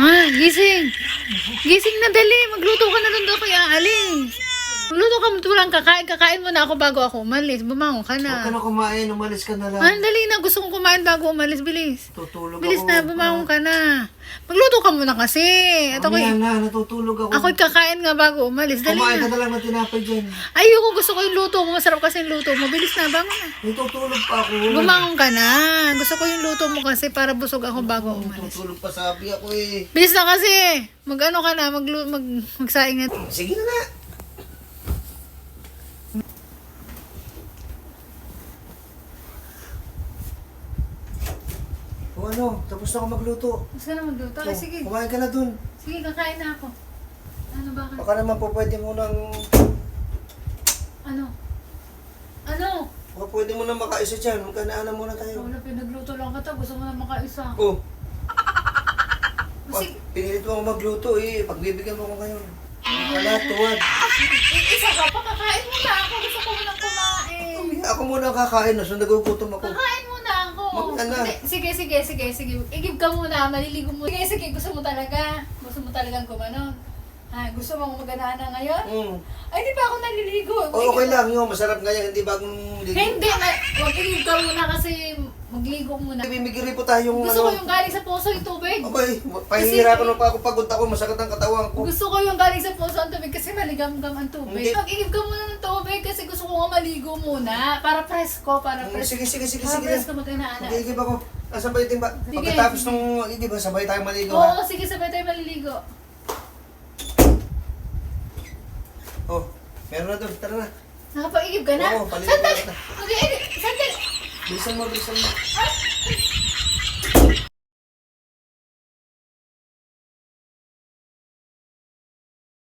Ha, gising. Gising na dali. Magluto ka na doon daw kaya alis. Magluto ka mo lang kakain. Kakain mo na ako bago ako umalis. Bumangon ka Huwag ka na. na kumain, umalis ka na lang. Ah, dali na. Gusto kong kumain bago umalis. Bilis. Tutulog Bilis ako. na. Bumangon ka na. Magluto ka muna kasi. At Mamaya ako'y, na, natutulog ako. ako'y kakain nga bago umalis. Dali Kumain na. ka na lang na tinapay dyan. Ayoko. Gusto ko yung luto mo. Masarap kasi yung luto mo. Bilis na. Bangon na. Natutulog pa ako. Bumangon ka na. Gusto ko yung luto mo kasi para busog ako bago umalis. Natutulog pa sabi ako eh. Bilis na kasi. Mag-ano ka na. Magsaing na. Sige na na. O ano, tapos na ako magluto. Gusto ka na magluto? Ay, So, sige. kumain ka na dun. Sige, kakain na ako. Ano ba? Baka naman po pwede mo nang... Ano? Ano? Baka pwede mo nang makaisa dyan. Magkanaanan muna tayo. Wala, pinagluto lang kita. Gusto mo na makaisa. Oh, Sige. pinilit mo ako magluto eh. Pagbibigyan mo ako ngayon. Wala, tuwad. Isa ka pa, kakain mo na ako. Gusto ko munang kumain. Ako muna ang kakain na, so nagugutom ako. Kakain mo na ako. Mag-ana. Hindi, sige. I-give ka muna. Maliligo mo. Sige. Gusto mo talaga. Gusto mo talagang kumanon. Ha, gusto mo mag-ana na ngayon? Mm. Ay, di pa ako naliligo. Oh, okay lang yun, masarap nga yan, hindi bagong ligo. Hindi, huwag i-give ka muna kasi magligo muna. Bibigiri po tayong Gusto ko yung galing sa puso yung tubig. Okay, pahihirapan mo pa ako pagod ako, masakit ang katawan ko. Gusto ko yung galing sa puso ang tubig kasi maligam-gam ang tubig. Hindi. Mag-igib ka muna ng tubig kasi gusto ko nga maligo muna. Para presko, para presko. Sige Para na. presko mag-inaana. Mag-iigib ako. Nasaan ba yung timba? Sige. Pagkatapos nung igib, sabay tayo maligo ha? Oo, sige, sabay tayo maliligo. Oh, meron na doon, tara na. Nakapag-igib ka na? Oo, paliligo Sandali! na. Mag-iigib! Sandali! Bilisan mo. Ay!